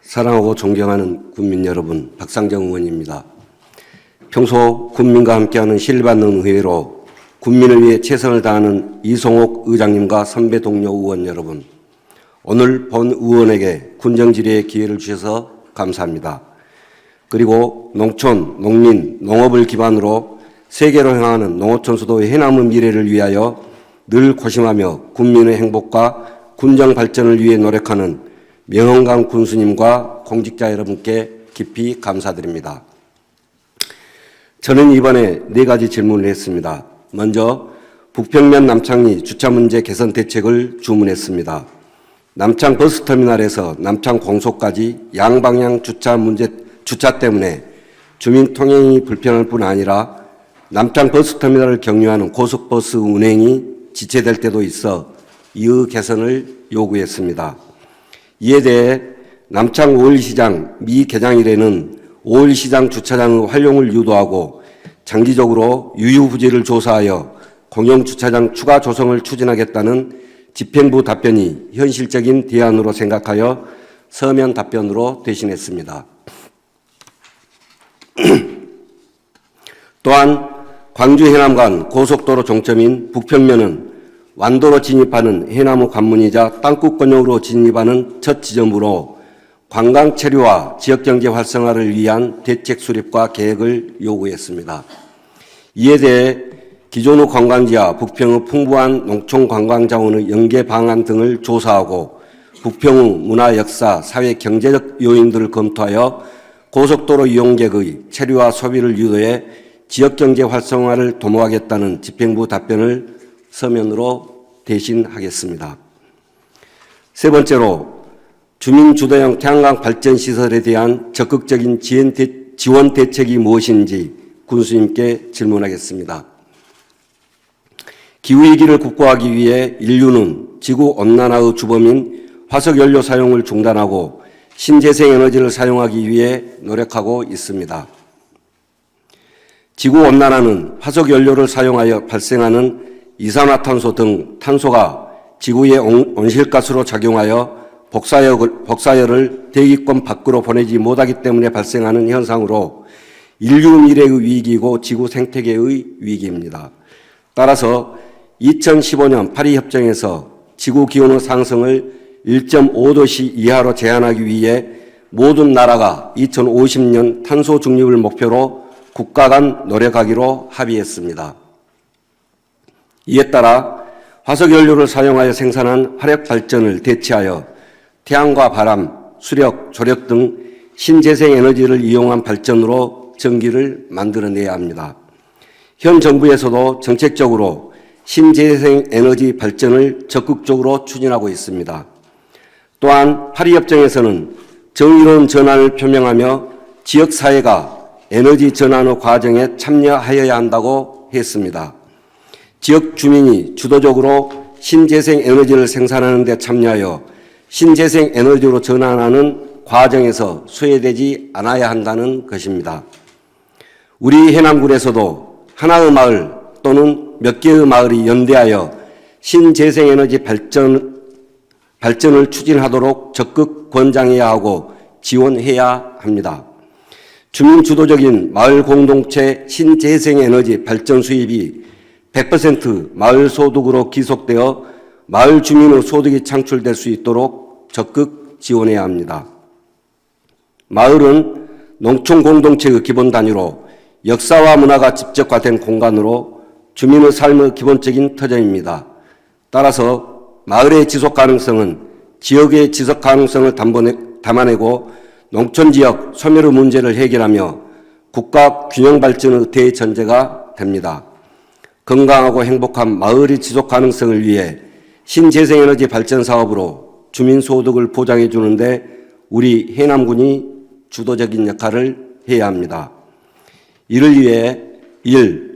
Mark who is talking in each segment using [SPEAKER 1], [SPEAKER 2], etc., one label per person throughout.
[SPEAKER 1] 사랑하고 존경하는 국민 여러분, 박상정 의원입니다. 평소 국민과 함께하는 신뢰받는 의회로 국민을 위해 최선을 다하는 이송옥 의장님과 선배 동료 의원 여러분, 오늘 본 의원에게 군정질의의 기회를 주셔서 감사합니다. 그리고 농촌, 농민, 농업을 기반으로 세계로 향하는 농어촌 수도의 해남의 미래를 위하여 늘 고심하며 국민의 행복과 군정 발전을 위해 노력하는 명헌강 군수님과 공직자 여러분께 깊이 감사드립니다. 저는 이번에 4가지 질문을 했습니다. 먼저 북평면 남창리 주차 문제 개선 대책을 주문했습니다. 남창 버스터미널에서 남창 공소까지 양방향 주차 때문에 주민 통행이 불편할 뿐 아니라 남창 버스터미널을 경유하는 고속버스 운행이 지체될 때도 있어 이의 개선을 요구했습니다. 이에 대해 남창 5일시장 미개장일에는 5일시장 주차장의 활용을 유도하고 장기적으로 유유부지를 조사하여 공영주차장 추가 조성을 추진하겠다는 집행부 답변이 현실적인 대안으로 생각하여 서면 답변으로 대신했습니다. 또한 광주 해남 간 고속도로 종점인 북평면은 완도로 진입하는 해남의 관문이자 땅끝권역으로 진입하는 첫 지점으로 관광 체류와 지역경제 활성화를 위한 대책 수립과 계획을 요구했습니다. 이에 대해 기존의 관광지와 북평의 풍부한 농촌 관광 자원의 연계 방안 등을 조사하고 북평의 문화, 역사, 사회, 경제적 요인들을 검토하여 고속도로 이용객의 체류와 소비를 유도해 지역경제 활성화를 도모하겠다는 집행부 답변을 서면으로 대신하겠습니다. 세 번째로 주민주도형 태양광 발전시설에 대한 적극적인 지원 대책이 무엇인지 군수님께 질문하겠습니다. 기후위기를 극복하기 위해 인류는 지구온난화의 주범인 화석연료 사용을 중단하고 신재생에너지를 사용하기 위해 노력하고 있습니다. 지구온난화는 화석연료를 사용하여 발생하는 이산화탄소 등 탄소가 지구의 온실가스로 작용하여 복사열을 대기권 밖으로 보내지 못하기 때문에 발생하는 현상으로 인류 미래의 위기이고 지구 생태계의 위기입니다. 따라서 2015년 파리협정에서 지구기온의 상승을 1.5도씨 이하로 제한하기 위해 모든 나라가 2050년 탄소 중립을 목표로 국가 간 노력하기로 합의했습니다. 이에 따라 화석연료를 사용하여 생산한 화력발전을 대체하여 태양과 바람, 수력, 조력 등 신재생에너지를 이용한 발전으로 전기를 만들어내야 합니다. 현 정부에서도 정책적으로 신재생에너지 발전을 적극적으로 추진하고 있습니다. 또한 파리협정에서는 정의로운 전환을 표명하며 지역사회가 에너지 전환의 과정에 참여하여야 한다고 했습니다. 지역 주민이 주도적으로 신재생 에너지를 생산하는 데 참여하여 신재생 에너지로 전환하는 과정에서 소외되지 않아야 한다는 것입니다. 우리 해남군에서도 하나의 마을 또는 몇 개의 마을이 연대하여 신재생 에너지 발전을 추진하도록 적극 권장해야 하고 지원해야 합니다. 주민 주도적인 마을 공동체 신재생 에너지 발전 수입이 100% 마을 소득으로 기속되어 마을 주민의 소득이 창출될 수 있도록 적극 지원해야 합니다. 마을은 농촌 공동체의 기본 단위로 역사와 문화가 집적화된 공간으로 주민의 삶의 기본적인 터전입니다. 따라서 마을의 지속 가능성은 지역의 지속 가능성을 담아내고 농촌 지역 소멸의 문제를 해결하며 국가 균형 발전의 대전제가 됩니다. 건강하고 행복한 마을의 지속 가능성을 위해 신재생에너지 발전 사업으로 주민 소득을 보장해 주는데 우리 해남군이 주도적인 역할을 해야 합니다. 이를 위해 1.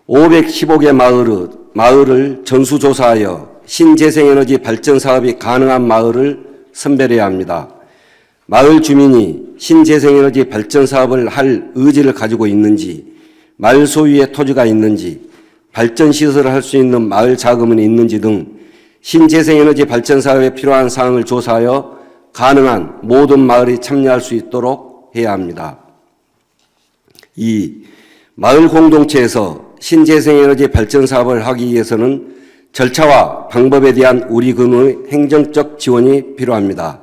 [SPEAKER 1] 515개 마을을 전수조사하여 신재생에너지 발전 사업이 가능한 마을을 선별해야 합니다. 마을 주민이 신재생에너지 발전 사업을 할 의지를 가지고 있는지, 마을 소유의 토지가 있는지, 발전시설을 할 수 있는 마을 자금은 있는지 등 신재생에너지 발전 사업에 필요한 사항을 조사하여 가능한 모든 마을이 참여할 수 있도록 해야 합니다. 2. 마을 공동체에서 신재생에너지 발전 사업을 하기 위해서는 절차와 방법에 대한 우리군의 행정적 지원이 필요합니다.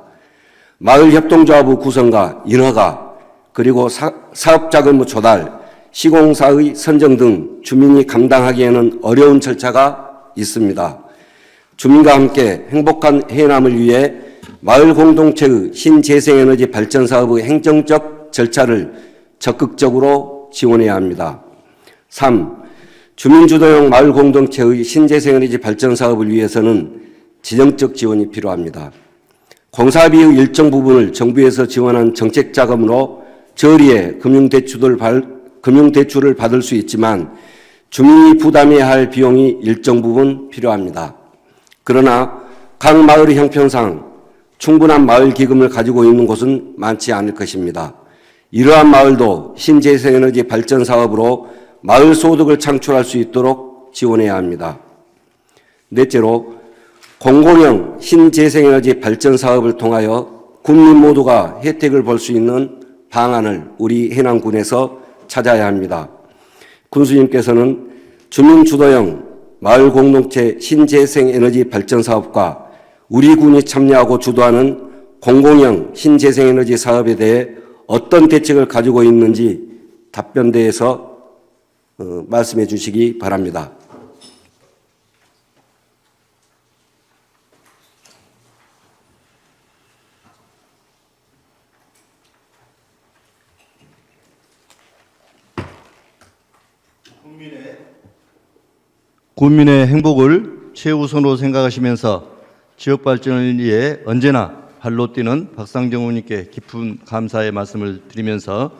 [SPEAKER 1] 마을 협동조합의 구성과 인허가, 그리고 사업자금 조달, 시공사의 선정 등 주민이 감당하기에는 어려운 절차가 있습니다. 주민과 함께 행복한 해남을 위해 마을 공동체의 신재생에너지 발전 사업의 행정적 절차를 적극적으로 지원해야 합니다. 3. 주민주도형 마을 공동체의 신재생에너지 발전 사업을 위해서는 지정적 지원이 필요합니다. 공사비의 일정 부분을 정부에서 지원한 정책 자금으로 저리에 금융대출을 받을 수 있지만 주민이 부담해야 할 비용이 일정 부분 필요합니다. 그러나 각 마을의 형편상 충분한 마을 기금을 가지고 있는 곳은 많지 않을 것입니다. 이러한 마을도 신재생에너지 발전 사업으로 마을 소득을 창출할 수 있도록 지원해야 합니다. 넷째로 공공형 신재생에너지 발전 사업을 통하여 국민 모두가 혜택을 볼 수 있는 방안을 우리 해남군에서 찾아야 합니다. 군수님께서는 주민주도형 마을 공동체 신재생에너지 발전 사업과 우리 군이 참여하고 주도하는 공공형 신재생에너지 사업에 대해 어떤 대책을 가지고 있는지 답변대에서 말씀해 주시기 바랍니다.
[SPEAKER 2] 국민의 행복을 최우선으로 생각하시면서 지역 발전을 위해 언제나 발로 뛰는 박상정 의원님께 깊은 감사의 말씀을 드리면서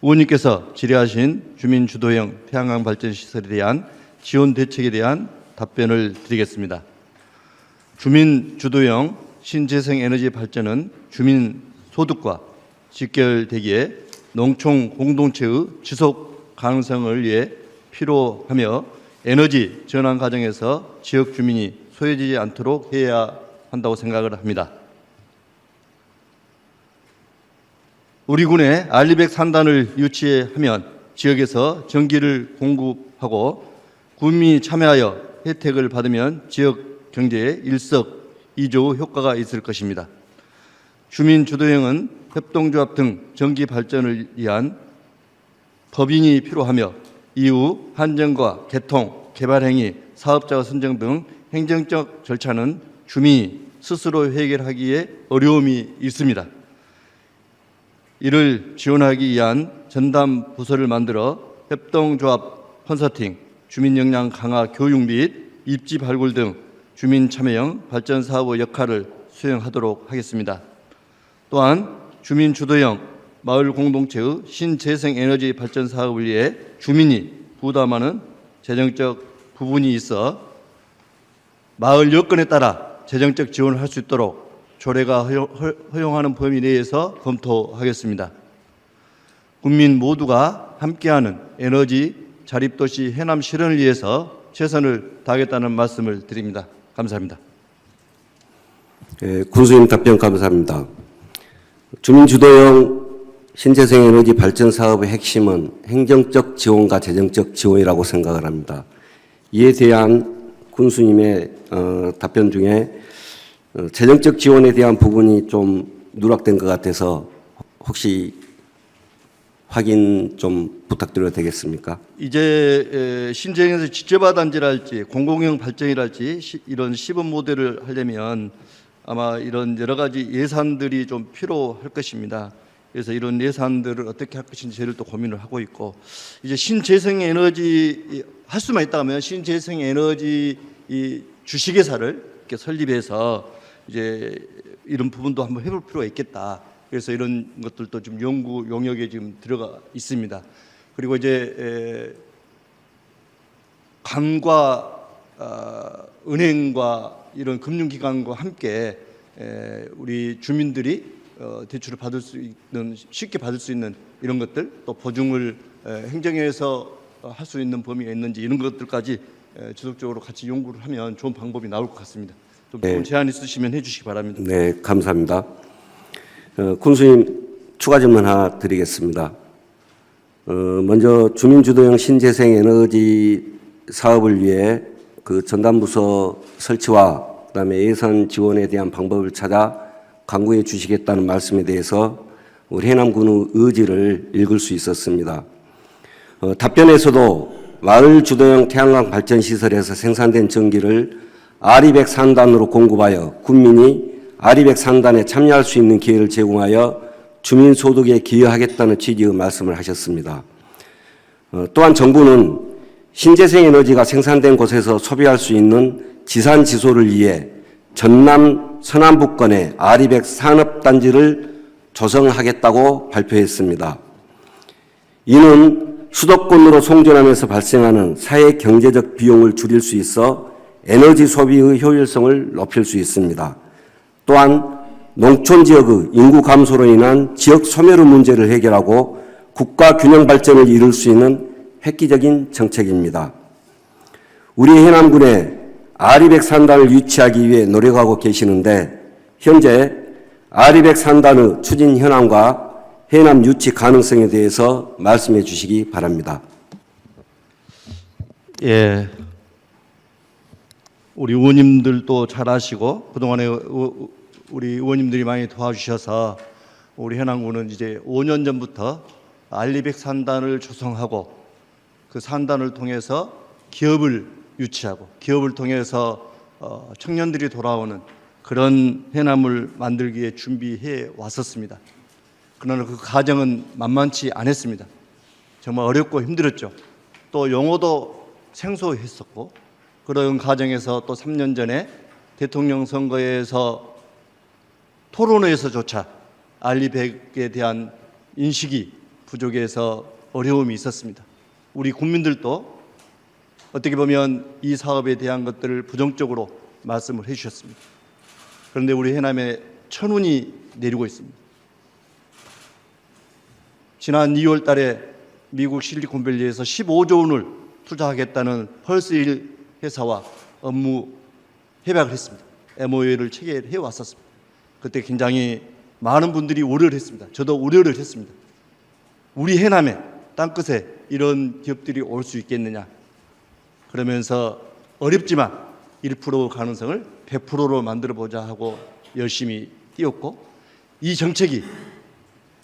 [SPEAKER 2] 의원님께서 질의하신 주민주도형 태양광 발전 시설에 대한 지원 대책에 대한 답변을 드리겠습니다. 주민주도형 신재생 에너지 발전은 주민 소득과 직결되기에 농촌 공동체의 지속 가능성을 위해 필요하며 에너지 전환 과정에서 지역 주민이 소외되지 않도록 해야 한다고 생각을 합니다. 우리 군에 알리백 산단을 유치하면 지역에서 전기를 공급하고 군민이 참여하여 혜택을 받으면 지역 경제에 일석이조 효과가 있을 것입니다. 주민주도형은 협동조합 등 전기 발전을 위한 법인이 필요하며 이후 한정과 개통, 개발행위, 사업자 선정 등 행정적 절차는 주민이 스스로 해결하기에 어려움이 있습니다. 이를 지원하기 위한 전담 부서를 만들어 협동조합 컨설팅, 주민 역량 강화 교육 및 입지 발굴 등 주민 참여형 발전 사업의 역할을 수행하도록 하겠습니다. 또한 주민 주도형 마을 공동체의 신재생 에너지 발전 사업을 위해 주민이 부담하는 재정적 부분이 있어 마을 여건에 따라 재정적 지원을 할 수 있도록 조례가 허용하는 범위 내에서 검토하겠습니다. 국민 모두가 함께하는 에너지 자립도시 해남 실현을 위해서 최선을 다하겠다는 말씀을 드립니다. 감사합니다.
[SPEAKER 1] 군수님 답변 감사합니다. 주민주도형 신재생에너지 발전 사업의 핵심은 행정적 지원과 재정적 지원이라고 생각을 합니다. 이에 대한 군수님의 답변 중에 재정적 지원에 대한 부분이 좀 누락된 것 같아서 혹시 확인 좀 부탁드려도 되겠습니까?
[SPEAKER 2] 이제 신재생에서 지적단지랄지 공공형 발전이랄지 이런 시범 모델을 하려면 아마 이런 여러 가지 예산들이 좀 필요할 것입니다. 그래서 이런 예산들을 어떻게 할 것인지 저희를 또 고민을 하고 있고, 이제 신재생 에너지 할 수만 있다면 신재생 에너지 이 주식회사를 이렇게 설립해서 이제 이런 부분도 한번 해볼 필요가 있겠다. 그래서 이런 것들도 좀 연구 용역에 지금 들어가 있습니다. 그리고 이제 간과 은행과 이런 금융기관과 함께 우리 주민들이 대출을 받을 수 있는, 쉽게 받을 수 있는 이런 것들, 또 보증을 행정에서 할 수 있는 범위가 있는지 이런 것들까지 지속적으로 같이 연구를 하면 좋은 방법이 나올 것 같습니다. 좀 좋은 제안 있으시면 해주시기 바랍니다.
[SPEAKER 1] 네, 감사합니다. 군수님 추가 질문 하나 드리겠습니다. 먼저 주민주도형 신재생 에너지 사업을 위해 그 전담부서 설치와 그다음에 예산 지원에 대한 방법을 찾아 강구해 주시겠다는 말씀에 대해서 우리 해남군의 의지를 읽을 수 있었습니다. 답변에서도 마을 주도형 태양광 발전 시설에서 생산된 전기를 아리백 산단으로 공급하여 군민이 아리백 산단에 참여할 수 있는 기회를 제공하여 주민 소득에 기여하겠다는 취지의 말씀을 하셨습니다. 또한 정부는 신재생 에너지가 생산된 곳에서 소비할 수 있는 지산 지소를 위해 전남 서남북권에 아리백 산업단지를 조성하겠다고 발표했습니다. 이는 수도권으로 송전하면서 발생하는 사회 경제적 비용을 줄일 수 있어 에너지 소비의 효율성을 높일 수 있습니다. 또한 농촌 지역의 인구 감소로 인한 지역 소멸의 문제를 해결하고 국가 균형 발전을 이룰 수 있는 획기적인 정책입니다. 우리 해남군에 아리백 산단을 유치하기 위해 노력하고 계시는데 현재 아리백 산단의 추진 현황과 해남 유치 가능성에 대해서 말씀해 주시기 바랍니다.
[SPEAKER 2] 예, 우리 의원님들도 잘 아시고 그동안에 우리 의원님들이 많이 도와주셔서 우리 해남군은 이제 5년 전부터 알리백 산단을 조성하고 그 산단을 통해서 기업을 유치하고 기업을 통해서 청년들이 돌아오는 그런 해남을 만들기 위해 준비해 왔었습니다. 그러나 그 과정은 만만치 않았습니다. 정말 어렵고 힘들었죠. 또 용어도 생소했었고 그런 과정에서 또 3년 전에 대통령 선거에서 토론회에서조차 알리백에 대한 인식이 부족해서 어려움이 있었습니다. 우리 국민들도 어떻게 보면 이 사업에 대한 것들을 부정적으로 말씀을 해주셨습니다. 그런데 우리 해남에 천운이 내리고 있습니다. 지난 2월 달에 미국 실리콘밸리에서 15조 원을 투자하겠다는 펄스1 회사와 업무 협약을 했습니다. MOU를 체결해 왔었습니다. 그때 굉장히 많은 분들이 우려를 했습니다. 저도 우려를 했습니다. 우리 해남에 땅끝에 이런 기업들이 올 수 있겠느냐. 그러면서 어렵지만 1% 가능성을 100%로 만들어보자 하고 열심히 뛰었고 이 정책이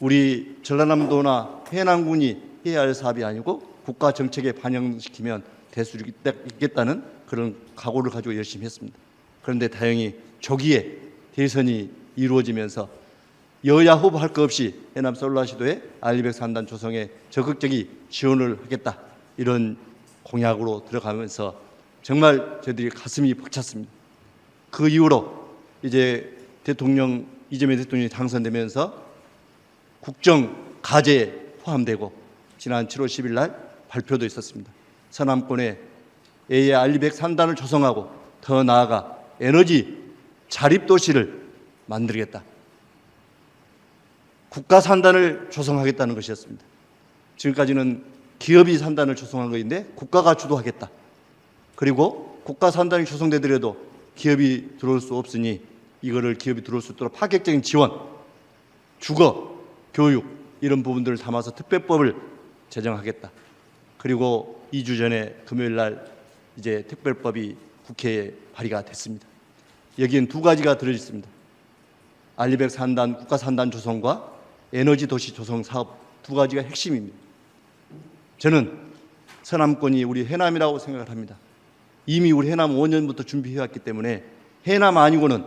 [SPEAKER 2] 우리 전라남도나 해남군이 해야 할 사업이 아니고 국가 정책에 반영시키면 될 수 있겠다는 그런 각오를 가지고 열심히 했습니다. 그런데 다행히 조기에 대선이 이루어지면서 여야 후보 할 것 없이 해남 솔라시도에 알리백 산단 조성에 적극적인 지원을 하겠다 이런 공약으로 들어가면서 정말 저희들이 가슴이 벅찼습니다. 그 이후로 이제 이재명 대통령이 당선되면서 국정 과제에 포함되고 지난 7월 10일 날 발표도 있었습니다. 서남권에 AI 알리백 산단을 조성하고 더 나아가 에너지 자립도시를 만들겠다. 국가 산단을 조성하겠다는 것이었습니다. 지금까지는 기업이 산단을 조성한 것인데 국가가 주도하겠다. 그리고 국가 산단이 조성되더라도 기업이 들어올 수 없으니 이거를 기업이 들어올 수 있도록 파격적인 지원, 주거, 교육 이런 부분들을 담아서 특별법을 제정하겠다. 그리고 2주 전에 금요일 날 이제 특별법이 국회에 발의가 됐습니다. 여기엔 두 가지가 들어 있습니다. 알리백 산단, 국가 산단 조성과 에너지 도시 조성 사업 두 가지가 핵심입니다. 저는 서남권이 우리 해남이라고 생각을 합니다. 이미 우리 해남 5년부터 준비해왔기 때문에 해남 아니고는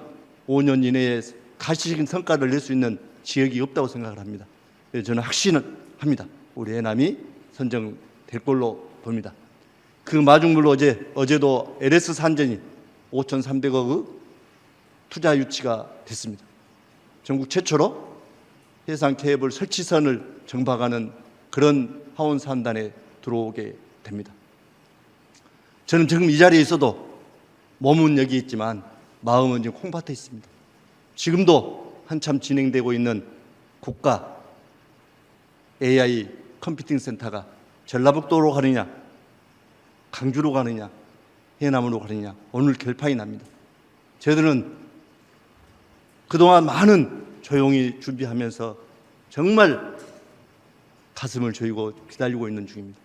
[SPEAKER 2] 5년 이내에 가시적인 성과를 낼 수 있는 지역이 없다고 생각을 합니다. 그래서 저는 확신을 합니다. 우리 해남이 선정될 걸로 봅니다. 그 마중물로 어제도 LS 산전이 5,300억의 투자 유치가 됐습니다. 전국 최초로 해상 케이블 설치선을 정박하는 그런 하원 산단에 들어오게 됩니다. 저는 지금 이 자리에 있어도 몸은 여기 있지만 마음은 지금 콩밭에 있습니다. 지금도 한참 진행되고 있는 국가 AI 컴퓨팅 센터가 전라북도로 가느냐, 강주로 가느냐, 해남으로 가느냐 오늘 결판이 납니다. 저희들은 그동안 많은 조용히 준비하면서 정말 가슴을 조이고 기다리고 있는 중입니다.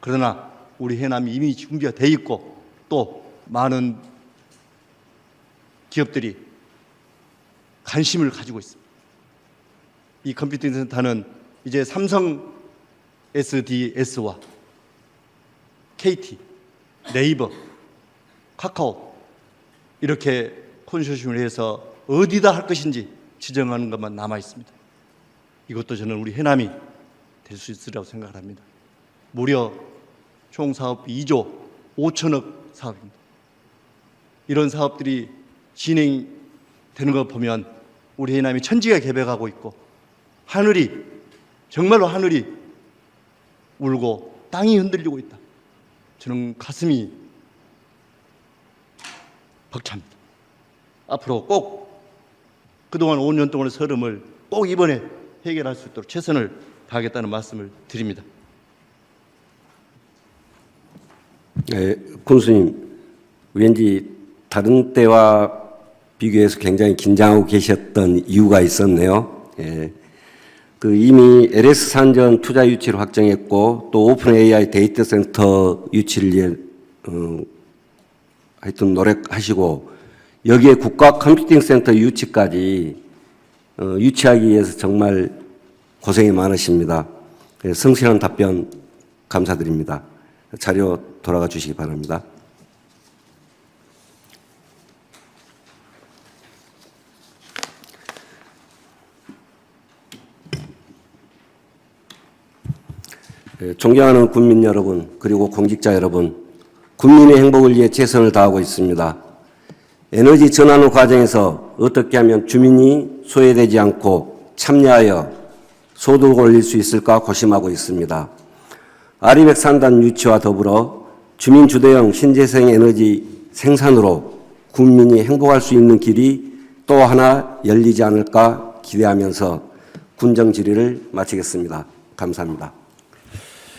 [SPEAKER 2] 그러나 우리 해남이 이미 준비가 돼 있고 또 많은 기업들이 관심을 가지고 있습니다. 이 컴퓨팅 센터는 이제 삼성 SDS와 KT, 네이버, 카카오 이렇게 컨소시엄을 해서 어디다 할 것인지 지정하는 것만 남아 있습니다. 이것도 저는 우리 해남이 될 수 있으리라고 생각을 합니다. 무려 총 사업비 2조 5천억 사업입니다. 이런 사업들이 진행되는 걸 보면 우리 해남이 천지가 개벽하고 있고 하늘이 정말로 하늘이 울고 땅이 흔들리고 있다. 저는 가슴이 벅찹니다. 앞으로 꼭 그동안 5년 동안의 서름을 꼭 이번에 해결할 수 있도록 최선을 다하겠다는 말씀을 드립니다.
[SPEAKER 1] 네, 군수님, 왠지 다른 때와 비교해서 굉장히 긴장하고 계셨던 이유가 있었네요. 예. 이미 LS 산전 투자 유치를 확정했고 또 오픈 AI 데이터 센터 유치를 하여튼 노력하시고 여기에 국가 컴퓨팅 센터 유치까지 유치하기 위해서 정말 고생이 많으십니다. 성실한 답변 감사드립니다. 자료 돌아가 주시기 바랍니다. 존경하는 국민 여러분, 그리고 공직자 여러분, 국민의 행복을 위해 최선을 다하고 있습니다. 에너지 전환 후 과정에서 어떻게 하면 주민이 소외되지 않고 참여하여 소득을 올릴 수 있을까 고심하고 있습니다. 아리백 산단 유치와 더불어 주민 주도형 신재생 에너지 생산으로 국민이 행복할 수 있는 길이 또 하나 열리지 않을까 기대하면서 군정 질의를 마치겠습니다. 감사합니다.